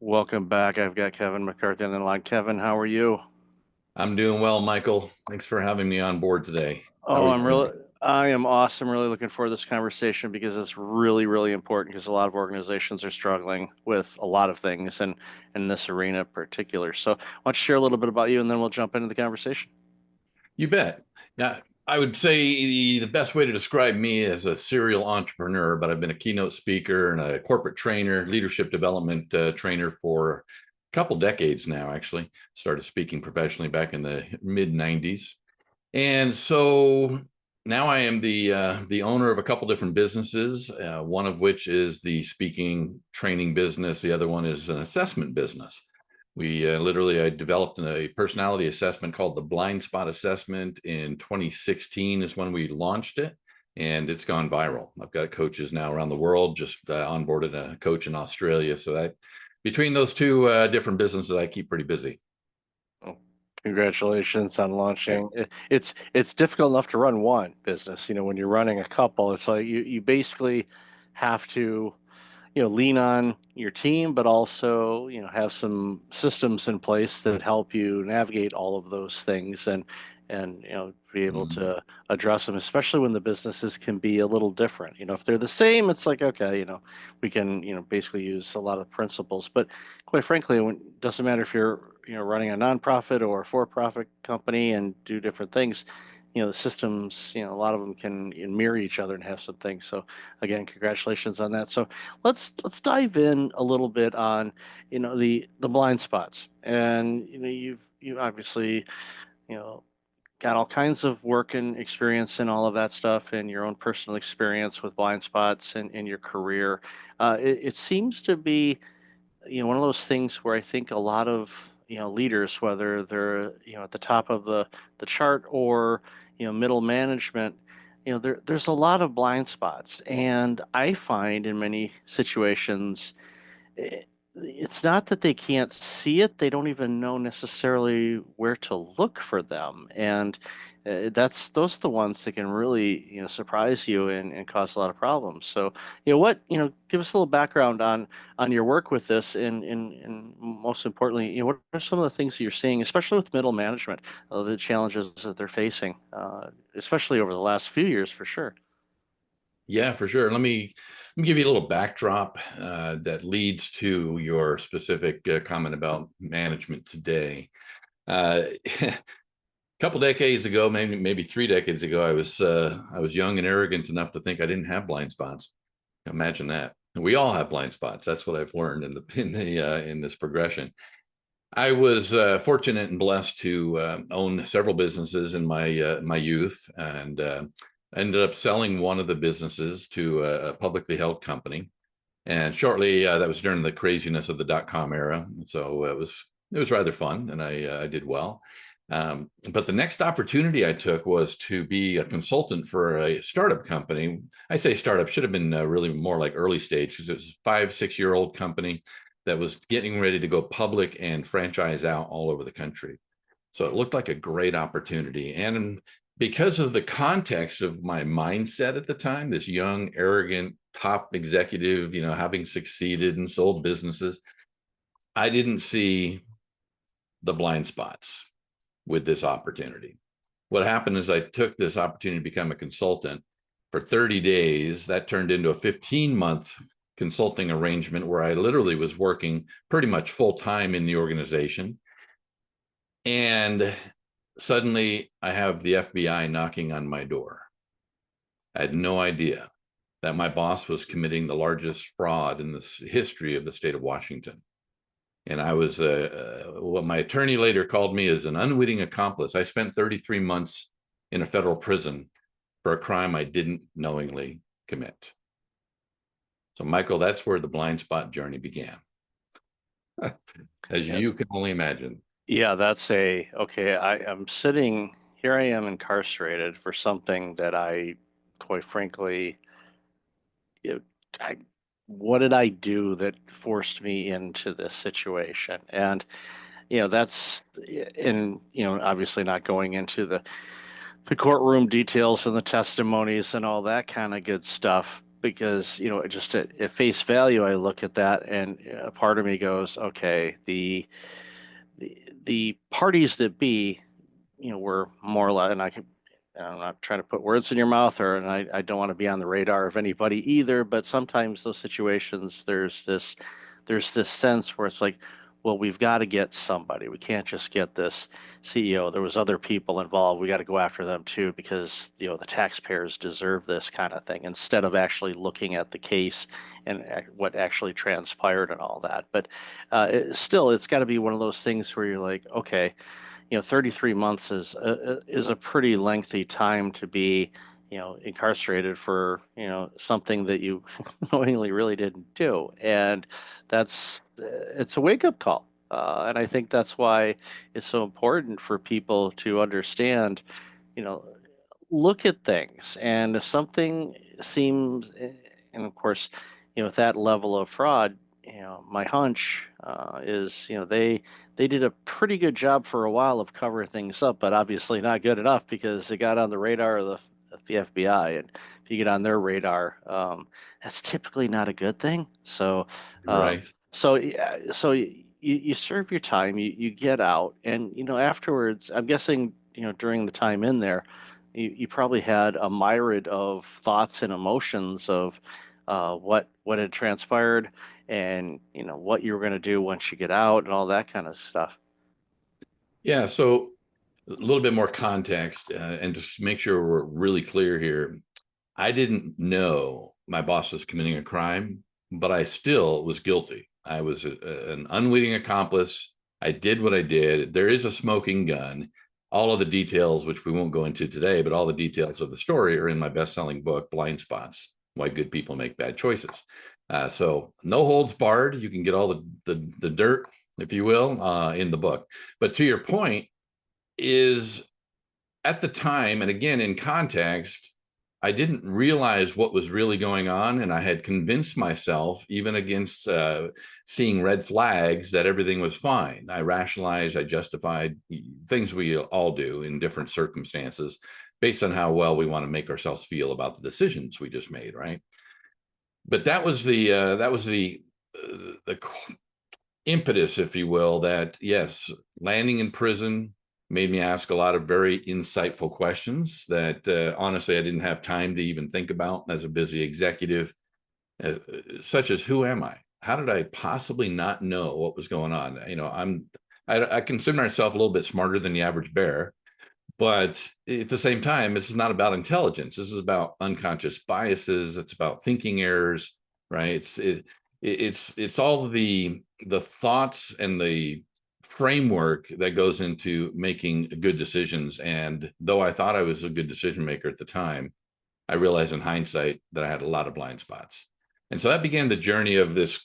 Welcome back. I've got Kevin McCarthy on the line. Kevin, how are you? I'm doing well, Michael. Thanks for having me on board today. How Oh, are you doing? I am awesome. Really looking forward to this conversation because it's really, really important because a lot of organizations are struggling with a lot of things and in this arena in particular. So, why don't you share a little bit about you and then we'll jump into the conversation. You bet. Yeah, I would say the best way to describe me as a serial entrepreneur, but I've been a keynote speaker and a corporate trainer, leadership development trainer for a couple decades now, actually. Started speaking professionally back in the mid 90s. And so now I am the owner of a couple different businesses, one of which is the speaking training business. The other one is an assessment business. I developed a personality assessment called the Blind Spot Assessment in 2016 is when we launched it, and it's gone viral. I've got coaches now around the world. Just onboarded a coach in Australia, so that between those two different businesses, I keep pretty busy. Well, congratulations on launching. It's difficult enough to run one business. When you're running a couple, it's like you basically have to lean on your team, but also, have some systems in place that help you navigate all of those things and be able Mhm. to address them, especially when the businesses can be a little different. If they're the same, it's like, okay, we can, basically use a lot of principles. But quite frankly, it doesn't matter if you're, running a nonprofit or a for-profit company and do different things. The systems, a lot of them can mirror each other and have some things. So again, congratulations on that. So let's dive in a little bit on the blind spots, and you obviously you know got all kinds of work and experience and all of that stuff and your own personal experience with blind spots and in your career. It seems to be one of those things where I think a lot of leaders, whether they're at the top of the chart or middle management, there's a lot of blind spots, and I find in many situations eh, it's not that they can't see it, they don't even know necessarily where to look for them. And that's those are the ones that can really, surprise you and cause a lot of problems. So, give us a little background on your work with this and most importantly, what are some of the things that you're seeing, especially with middle management, the challenges that they're facing, especially over the last few years for sure. Yeah, for sure. Let me give you a little backdrop that leads to your specific comment about management today. A couple decades ago, maybe 3 decades ago, I was young and arrogant enough to think I didn't have blind spots. Imagine that. We all have blind spots. That's what I've learned in this progression. I was fortunate and blessed to own several businesses in my youth, and ended up selling one of the businesses to a publicly held company. And shortly, that was during the craziness of the dot-com era, so it was rather fun, and I did well. But the next opportunity I took was to be a consultant for a startup company. I say startup, should have been really more like early stage, because it was a 5, 6 year old company that was getting ready to go public and franchise out all over the country. So it looked like a great opportunity. And because of the context of my mindset at the time, this young, arrogant, top executive, having succeeded and sold businesses, I didn't see the blind spots with this opportunity. What happened is I took this opportunity to become a consultant for 30 days. That turned into a 15-month consulting arrangement where I literally was working pretty much full time in the organization. And suddenly I have the FBI knocking on my door. I had no idea that my boss was committing the largest fraud in the history of the state of Washington. And I was what my attorney later called me as an unwitting accomplice. I spent 33 months in a federal prison for a crime I didn't knowingly commit. So, Michael, that's where the blind spot journey began, as Yeah, you can only imagine. yeah, that's a okay. I'm sitting here. I am incarcerated for something that I, quite frankly, you I, what did I do that forced me into this situation? And that's in obviously not going into the courtroom details and the testimonies and all that kind of good stuff. because just at face value, I look at that and a part of me goes, okay, the parties that be, were more or less, and I'm not trying to put words in your mouth, and I don't want to be on the radar of anybody either, but sometimes those situations, there's this sense where it's like, well, we've got to get somebody. We can't just get this CEO. There was other people involved. We got to go after them too because the taxpayers deserve this kind of thing instead of actually looking at the case and what actually transpired and all that. But still, it's got to be one of those things where you're like, okay, 33 months is a pretty lengthy time to be, incarcerated for, something that you knowingly really didn't do. And it's a wake up call. And I think that's why it's so important for people to understand, you know, look at things. And if something seems, and of course, with that level of fraud, my hunch is, they did a pretty good job for a while of covering things up, but obviously not good enough because it got on the radar of the FBI, and if you get on their radar, that's typically not a good thing. So, Right. yeah, so you serve your time, you get out, and afterwards, I'm guessing during the time in there, you probably had a myriad of thoughts and emotions of what had transpired and what you were going to do once you get out and all that kind of stuff. Yeah. So a little bit more context, and just make sure we're really clear here. I didn't know my boss was committing a crime, but I still was guilty. I was an unwitting accomplice. I did what I did. There is a smoking gun. All of the details, which we won't go into today, but all the details of the story are in my best-selling book, Blind Spots: Why Good People Make Bad Choices. So no holds barred. You can get all the dirt, if you will, in the book. But to your point, is at the time, and again in context, I didn't realize what was really going on, and I had convinced myself, even against seeing red flags, that everything was fine. I rationalized, I justified things we all do in different circumstances based on how well we want to make ourselves feel about the decisions we just made, right? But that was the impetus, if you will, that yes, landing in prison made me ask a lot of very insightful questions that honestly I didn't have time to even think about as a busy executive, uh, such as who am I? How did I possibly not know what was going on? I consider myself a little bit smarter than the average bear, but at the same time, this is not about intelligence. This is about unconscious biases. It's about thinking errors, right? It's all the thoughts and the framework that goes into making good decisions. And though I thought I was a good decision maker at the time, I realized in hindsight that I had a lot of blind spots. And so that began the journey of this,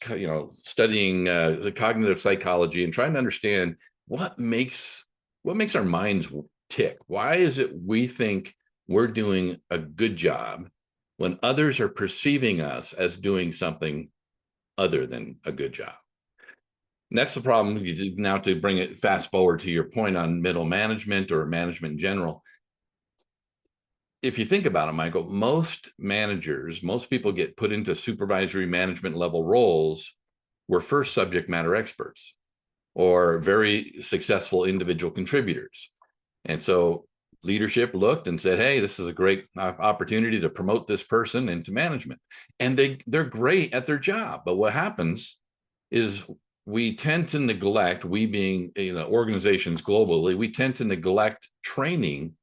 studying the cognitive psychology and trying to understand what makes our minds tick. Why is it we think we're doing a good job when others are perceiving us as doing something other than a good job? And that's the problem. Now, to bring it fast forward to your point on middle management or management in general, if you think about it, Michael, most managers, most people get put into supervisory management level roles were first subject matter experts or very successful individual contributors. And so leadership looked and said, hey, this is a great opportunity to promote this person into management. And they're great at their job. But what happens is we tend to neglect, we being organizations globally, we tend to neglect training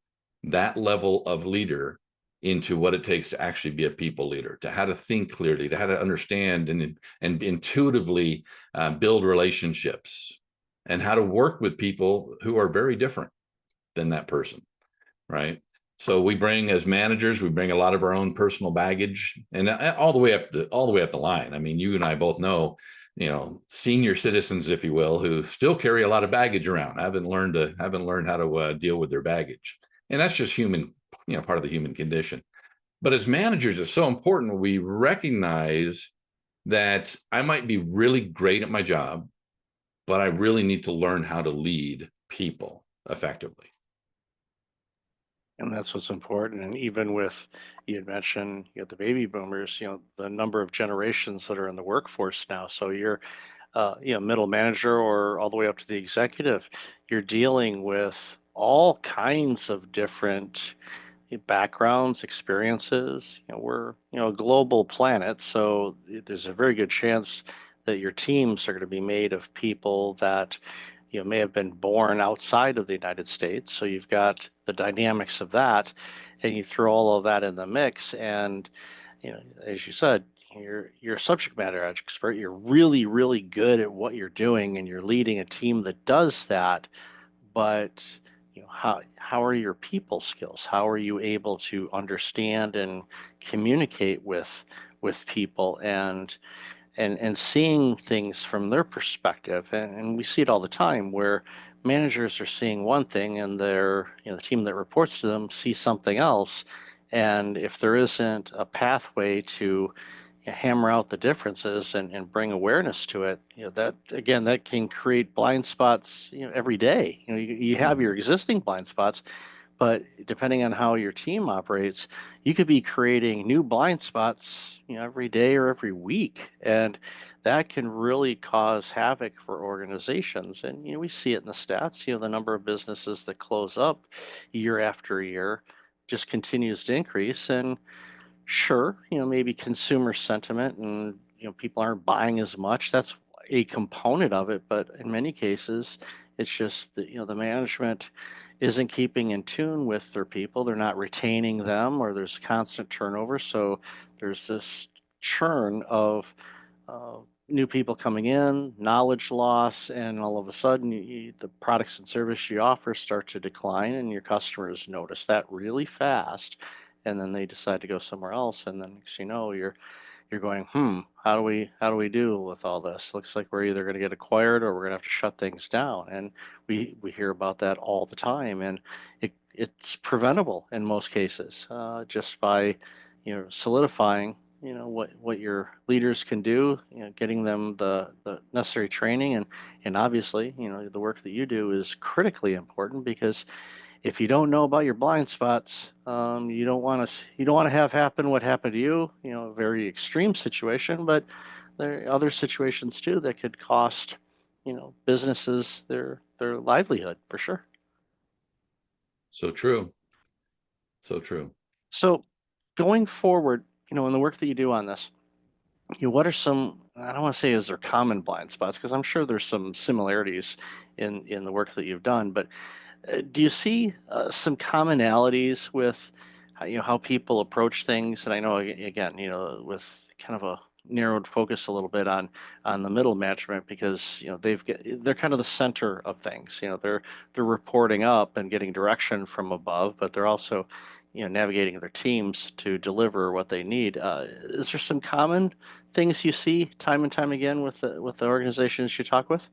that level of leader into what it takes to actually be a people leader, to how to think clearly, to how to understand and intuitively build relationships, and how to work with people who are very different than that person, right? So we bring, as managers, we bring a lot of our own personal baggage, and all the way up the line. I mean, you and I both know, senior citizens, if you will, who still carry a lot of baggage around, haven't learned how to deal with their baggage, and that's just human, part of the human condition. But as managers, it's so important we recognize that I might be really great at my job, but I really need to learn how to lead people effectively. And that's what's important. And even with, you had mentioned, the baby boomers, the number of generations that are in the workforce now. So you're, middle manager or all the way up to the executive, you're dealing with all kinds of different backgrounds, experiences. We're, a global planet, so there's a very good chance that your teams are going to be made of people that, may have been born outside of the United States. So you've got the dynamics of that, and you throw all of that in the mix, and as you said, you're a subject matter expert. You're really, really good at what you're doing, and you're leading a team that does that. But how are your people skills? How are you able to understand and communicate with people, and seeing things from their perspective? And we see it all the time where managers are seeing one thing, and the team that reports to them sees something else. And if there isn't a pathway to hammer out the differences, and bring awareness to it, that again, that can create blind spots, every day. You have Mhm. your existing blind spots, but depending on how your team operates, you could be creating new blind spots, every day or every week. And that can really cause havoc for organizations. And, we see it in the stats, the number of businesses that close up year after year just continues to increase. And sure, maybe consumer sentiment, and, people aren't buying as much. That's a component of it, but in many cases, it's just that, the management isn't keeping in tune with their people. They're not retaining them, or there's constant turnover. So there's this churn of uh, new people coming in, knowledge loss, and all of a sudden, the products and service you offer start to decline, and your customers notice that really fast, and then they decide to go somewhere else. And then next you know, you're going, how do we do with all this? Looks like we're either going to get acquired, or we're going to have to shut things down. And we hear about that all the time, and it's preventable in most cases, just by solidifying what your leaders can do, getting them the necessary training. And obviously, the work that you do is critically important, because if you don't know about your blind spots, you don't want to have happen what happened to you. A very extreme situation, but there are other situations too that could cost, businesses their livelihood for sure. So true. So true. So going forward, in the work that you do on this, what are some, I don't want to say is there common blind spots, because I'm sure there's some similarities in the work that you've done, but do you see some commonalities with how people approach things? And I know, again, with kind of a narrowed focus a little bit on the middle management, because they're kind of the center of things. They're reporting up and getting direction from above, but they're also navigating their teams to deliver what they need. Is there some common things you see time and time again with the organizations you talk with?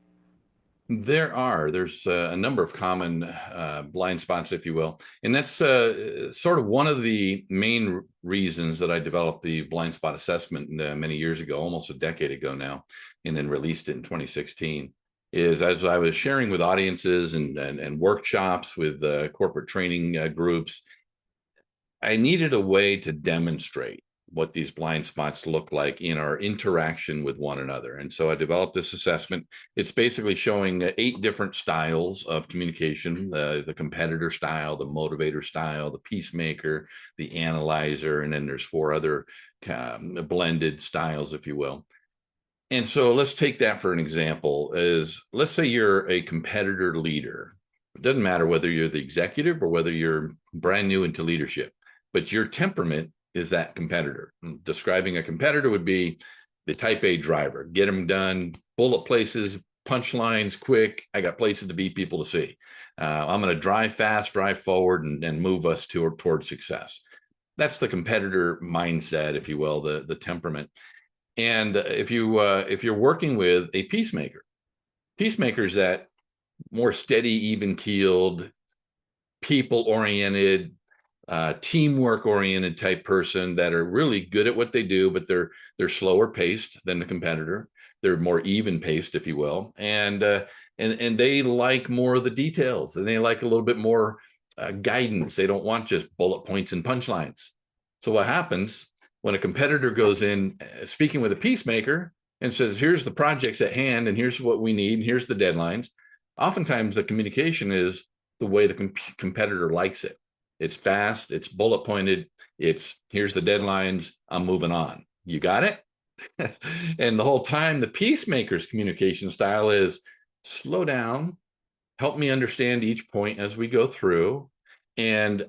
There's a number of common blind spots, if you will. And that's sort of one of the main reasons that I developed the blind spot assessment many years ago, almost a decade ago now, and then released it in 2016. Is as I was sharing with audiences and workshops with corporate training groups, I needed a way to demonstrate what these blind spots look like in our interaction with one another. And so I developed this assessment. It's basically showing 8 different styles of communication: the competitor style, the motivator style, the peacemaker, the analyzer, and then there's 4 other blended styles, if you will. And so let's take that for an example. Is let's say you're a competitor leader. It doesn't matter whether you're the executive or whether you're brand new into leadership, but your temperament is that competitor. Describing a competitor would be the type A driver: get them done, bullet places, punchlines, quick. I got places to be, people to see. I'm going to drive fast, drive forward, and move us toward success. That's the competitor mindset, if you will, the temperament. And if you're working with a peacemaker, peacemakers that more steady, even keeled, people oriented, teamwork oriented type person that are really good at what they do, but they're slower paced than the competitor. They're more even paced, if you will, and they like more of the details, and they like a little bit more guidance. They don't want just bullet points and punchlines. So what happens when a competitor goes in speaking with a peacemaker and says, here's the projects at hand, and here's what we need, and here's the deadlines. Oftentimes the communication is the way the competitor likes it. It's fast, it's bullet pointed, it's here's the deadlines, I'm moving on. You got it? And the whole time, the peacemaker's communication style is slow down, help me understand each point as we go through. And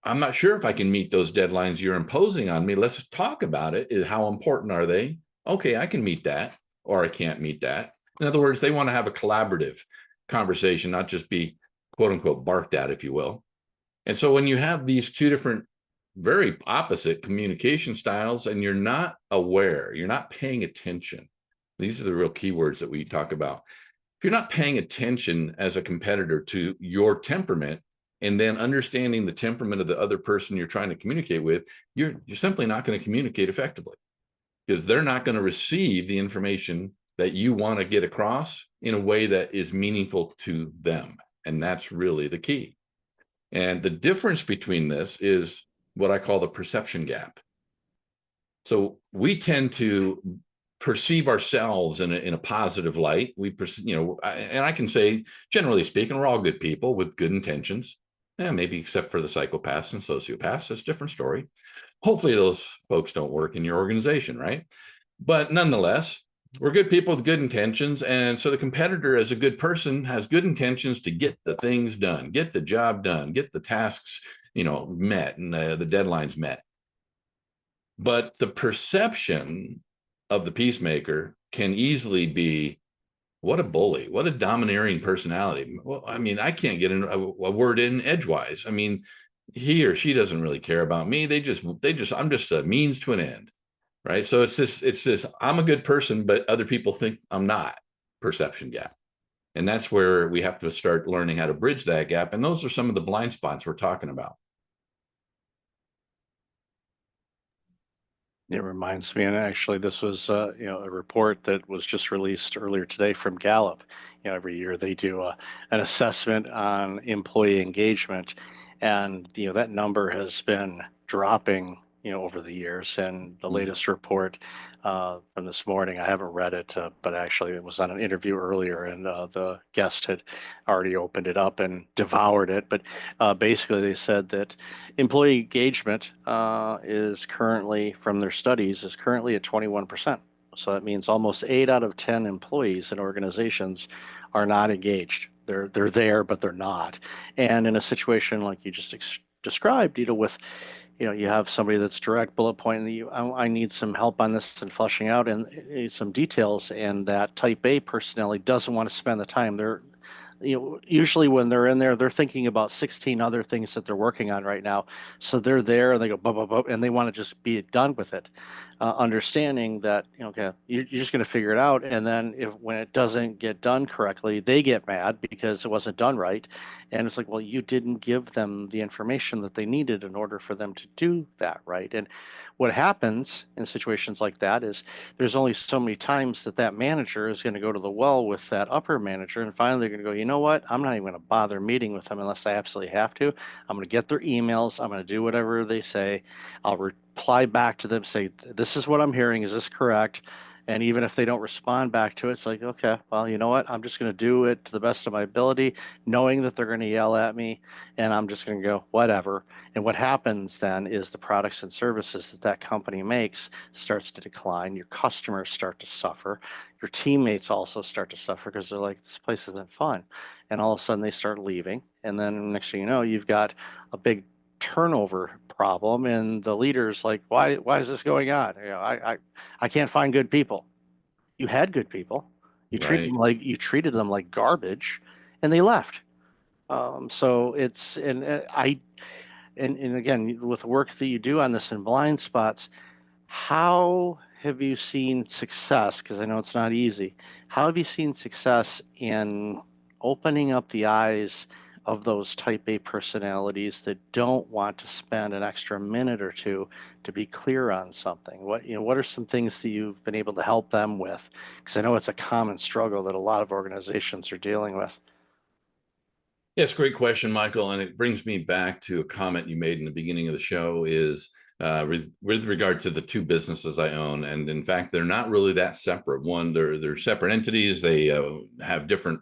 I'm not sure if I can meet those deadlines you're imposing on me. Let's talk about it. How important are they? Okay, I can meet that, or I can't meet that. In other words, they want to have a collaborative conversation, not just be quote unquote barked at, if you will. And so when you have these two different, very opposite communication styles, and you're not aware, you're not paying attention. These are the real keywords that we talk about. If you're not paying attention as a competitor to your temperament and then understanding the temperament of the other person you're trying to communicate with, you're simply not going to communicate effectively, because they're not going to receive the information that you want to get across in a way that is meaningful to them. And that's really the key. And the difference between this is what I call the perception gap. So we tend to perceive ourselves in a positive light. We perceive, and I can say, generally speaking, we're all good people with good intentions. Yeah, maybe except for the psychopaths and sociopaths, that's a different story. Hopefully those folks don't work in your organization, right? But nonetheless, we're good people with good intentions. And so the competitor, as a good person, has good intentions to get the things done, get the job done, get the tasks, met, and the deadlines met. But the perception of the peacemaker can easily be, what a bully, what a domineering personality. Well, I mean, I can't get a word in edgewise. I mean, he or she doesn't really care about me. I'm just a means to an end. Right. So it's this, I'm a good person, but other people think I'm not, perception gap. And that's where we have to start learning how to bridge that gap. And those are some of the blind spots we're talking about. It reminds me, and actually, this was a report that was just released earlier today from Gallup. Every year they do an assessment on employee engagement, and that number has been dropping over the years. And the Mm. latest report from this morning, I haven't read it, but actually it was on an interview earlier, and the guest had already opened it up and devoured it. But basically, they said that employee engagement is currently, from their studies, is currently at 21%. So that means almost 8 out of 10 employees in organizations are not engaged. They're there, but they're not. And in a situation like you just described, with you have somebody that's direct bullet pointing you, I need some help on this and fleshing out and some details, and that type A personality doesn't want to spend the time. They're usually when they're in there, they're thinking about 16 other things that they're working on right now. So they're there and they go, blah, blah, blah, and they want to just be done with it. Understanding that, okay, you're just going to figure it out. And then when it doesn't get done correctly, they get mad because it wasn't done right. And it's like, well, you didn't give them the information that they needed in order for them to do that right. And what happens in situations like that is there's only so many times that that manager is going to go to the well with that upper manager, and finally they're going to go, you know what, I'm not even going to bother meeting with them unless I absolutely have to. I'm going to get their emails, I'm going to do whatever they say, I'll reply back to them, say, this is what I'm hearing, is this correct? And even if they don't respond back to it, it's like, okay, well, you know what, I'm just going to do it to the best of my ability, knowing that they're going to yell at me, and I'm just going to go whatever. And what happens then is the products and services that that company makes starts to decline. Your customers start to suffer. Your teammates also start to suffer because they're like, this place isn't fun. And all of a sudden they start leaving. And then next thing you know, you've got a big turnover problem, and the leader's like, why is this going on? I can't find good people. You had good people. Right. You treated them like garbage, and they left. So it's and I and again, with the work that you do on this in blind spots, how have you seen success? Because I know it's not easy. How have you seen success in opening up the eyes of those type A personalities that don't want to spend an extra minute or two to be clear on something? What are some things that you've been able to help them with? Because I know it's a common struggle that a lot of organizations are dealing with. Yeah, it's a great question, Michael, and it brings me back to a comment you made in the beginning of the show. Is with regard to the two businesses I own, and in fact, they're not really that separate. One, they're separate entities. They have different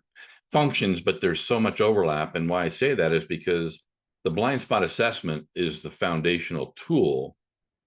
functions, but there's so much overlap. And why I say that is because the blind spot assessment is the foundational tool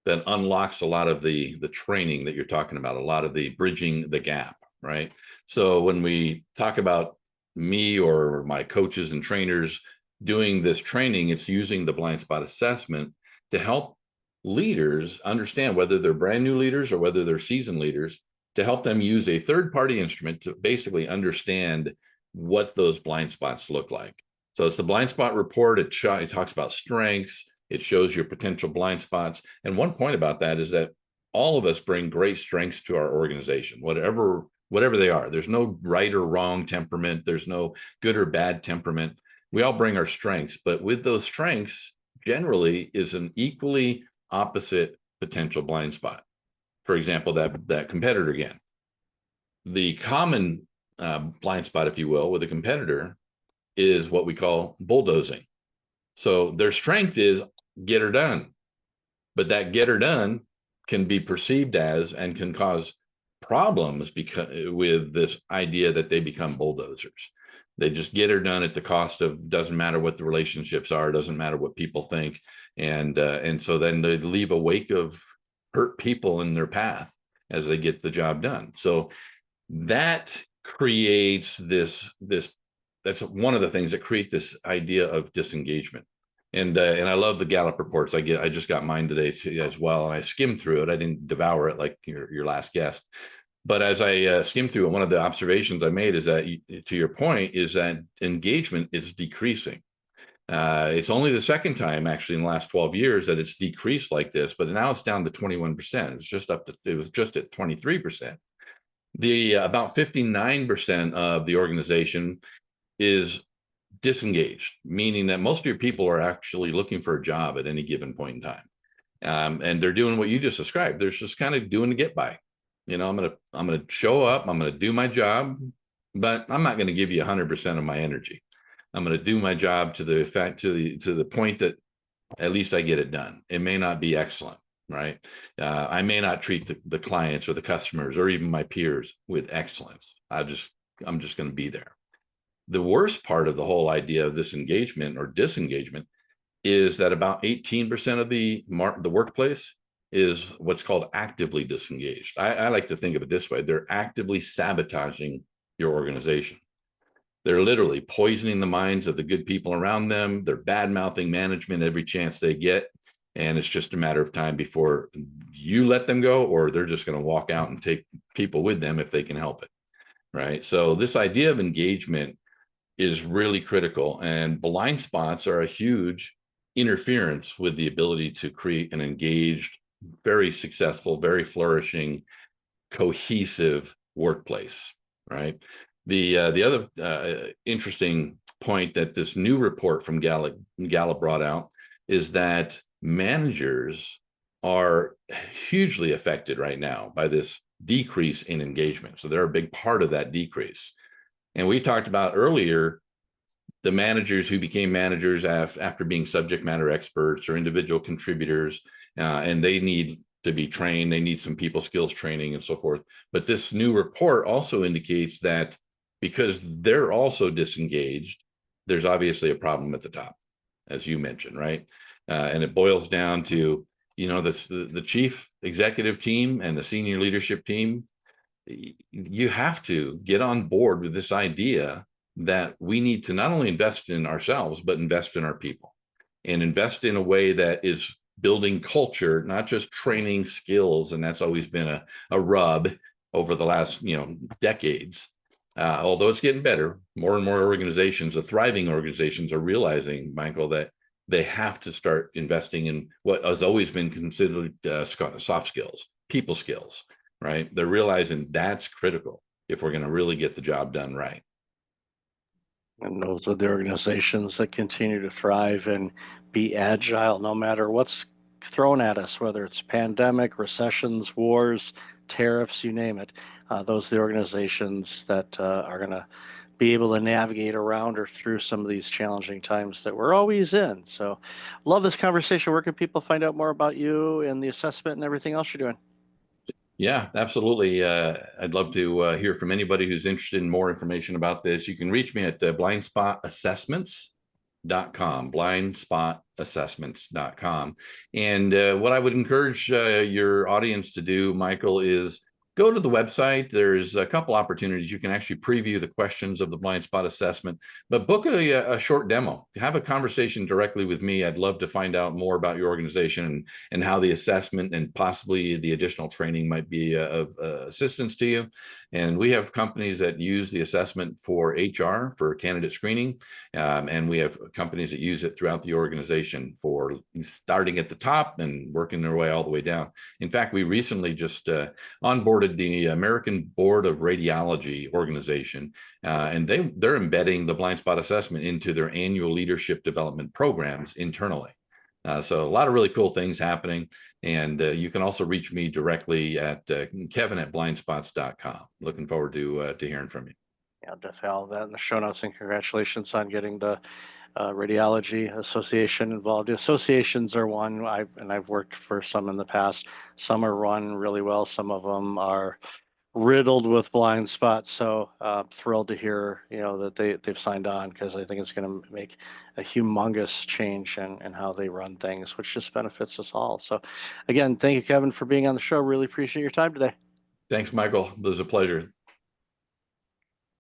that unlocks a lot of the training that you're talking about, a lot of the bridging the gap, right? So when we talk about me or my coaches and trainers doing this training, it's using the blind spot assessment to help leaders understand, whether they're brand new leaders or whether they're seasoned leaders, to help them use a third party instrument to basically understand what those blind spots look like. So it's the blind spot report. It talks about strengths. It shows your potential blind spots. And one point about that is that all of us bring great strengths to our organization, whatever they are. There's no right or wrong temperament. There's no good or bad temperament. We all bring our strengths, but with those strengths generally is an equally opposite potential blind spot. For example, that competitor again. The common blind spot, if you will, with a competitor is what we call bulldozing. So their strength is get her done, but that get her done can be perceived as and can cause problems because with this idea that they become bulldozers. They just get her done at the cost of, doesn't matter what the relationships are, doesn't matter what people think, and so then they leave a wake of hurt people in their path as they get the job done. So that creates this that's one of the things that create this idea of disengagement. And I love the Gallup reports. I just got mine today too, as well, and I skimmed through it. I didn't devour it like your last guest, but as I skimmed through it, one of the observations I made is that, to your point, is that engagement is decreasing. It's only the second time actually in the last 12 years that it's decreased like this, but now it's down to 21%. It was just at 23%. The about 59% of the organization is disengaged, meaning that most of your people are actually looking for a job at any given point in time. And they're doing what you just described. They're just kind of doing the get by. I'm gonna show up. I'm gonna do my job, but I'm not going to give you 100% of my energy. I'm going to do my job to the fact to the point that at least I get it done. It may not be excellent, right? I may not treat the clients or the customers or even my peers with excellence. I'm just going to be there. The worst part of the whole idea of this engagement or disengagement is that about 18% of the workplace is what's called actively disengaged. I like to think of it this way: they're actively sabotaging your organization. They're literally poisoning the minds of the good people around them. They're bad mouthing management every chance they get. And it's just a matter of time before you let them go, or they're just going to walk out and take people with them if they can help it. Right. So, this idea of engagement is really critical. And blind spots are a huge interference with the ability to create an engaged, very successful, very flourishing, cohesive workplace, right? The other interesting point that this new report from Gallup brought out is that managers are hugely affected right now by this decrease in engagement. So they're a big part of that decrease. And we talked about earlier the managers who became managers after being subject matter experts or individual contributors, and they need to be trained. They need some people skills training and so forth. But this new report also indicates that because they're also disengaged, there's obviously a problem at the top, as you mentioned, right? And it boils down to, the chief executive team and the senior leadership team. You have to get on board with this idea that we need to not only invest in ourselves, but invest in our people and invest in a way that is building culture, not just training skills. And that's always been a rub over the last, decades. Although it's getting better, more and more organizations, the thriving organizations, are realizing, Michael, that they have to start investing in what has always been considered soft skills, people skills, right? They're realizing that's critical if we're going to really get the job done right. And those are the organizations that continue to thrive and be agile no matter what's thrown at us, whether it's pandemic, recessions, wars, tariffs, you name it. Those are the organizations that are going to be able to navigate around or through some of these challenging times that we're always in. So, love this conversation. Where can people find out more about you and the assessment and everything else you're doing? Yeah, absolutely. I'd love to hear from anybody who's interested in more information about this. You can reach me at blindspotassessments.com, blindspotassessments.com. And what I would encourage your audience to do, Michael, is go to the website. There's a couple opportunities. You can actually preview the questions of the blind spot assessment, but book a short demo. Have a conversation directly with me. I'd love to find out more about your organization and how the assessment and possibly the additional training might be of assistance to you. And we have companies that use the assessment for HR, for candidate screening, and we have companies that use it throughout the organization for starting at the top and working their way all the way down. In fact, we recently just onboarded the American Board of Radiology organization, and they're embedding the blind spot assessment into their annual leadership development programs internally. So a lot of really cool things happening. And you can also reach me directly at kevin@blindspots.com. Looking forward to hearing from you. Yeah, definitely all of that in the show notes, and congratulations on getting the Radiology Association involved. The associations are one, I've worked for some in the past. Some are run really well. Some of them are riddled with blind spots. So thrilled to hear, that they've signed on, because I think it's going to make a humongous change in how they run things, which just benefits us all. So again, thank you, Kevin, for being on the show. Really appreciate your time today. Thanks, Michael. It was a pleasure.